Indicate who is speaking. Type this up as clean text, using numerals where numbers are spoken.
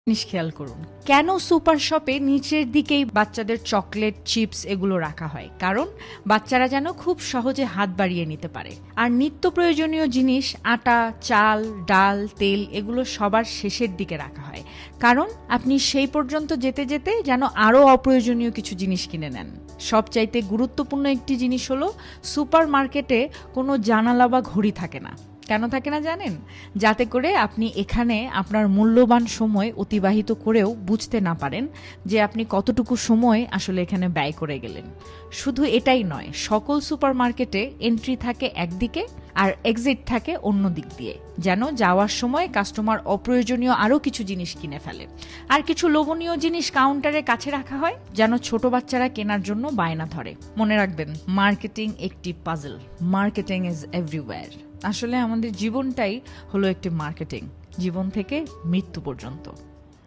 Speaker 1: জিনিস খেয়াল করুন, কেন সুপার শপে নিচের দিকেই বাচ্চাদের চকলেট, চিপস এগুলো রাখা হয়? কারণ বাচ্চারা যেন খুব সহজে হাত বাড়িয়ে নিতে পারে। আর নিত্য প্রয়োজনীয় জিনিস, আটা, চাল, ডাল, তেল এগুলো সবার শেষের দিকে রাখা হয়। কারণ আপনি সেই পর্যন্ত যেতে যেতে যেন আরও অপ্রয়োজনীয় কিছু জিনিস কিনে নেন। সবচাইতে গুরুত্বপূর্ণ একটি জিনিস হলো, সুপার মার্কেটে কোনো জানালা বা ঘড়ি থাকে না। কেন থাকে না জানেন? যাতে করে আপনি এখানে আপনার মূল্যবান সময় অতিবাহিত করেও বুঝতে না পারেন যে আপনি কতটুকু সময় আসলে এখানে ব্যয় করে গেলেন। শুধু এটাই নয়, সকল সুপার মার্কেটে এন্ট্রি থাকে একদিকে আর এক্সিট থাকে অন্য দিক দিয়ে, যেন যাওয়ার সময় কাস্টমার অপ্রয়োজনীয় আরও কিছু জিনিস কিনে ফেলে। আর কিছু লোভনীয় জিনিস কাউন্টারের কাছে রাখা হয়, যেন ছোট বাচ্চারা কেনার জন্য বায়না ধরে। মনে রাখবেন, মার্কেটিং একটি পাজল। Marketing is everywhere. আসলে আমাদের জীবনটাই হলো একটি মার্কেটিং, জীবন থেকে মৃত্যু পর্যন্ত।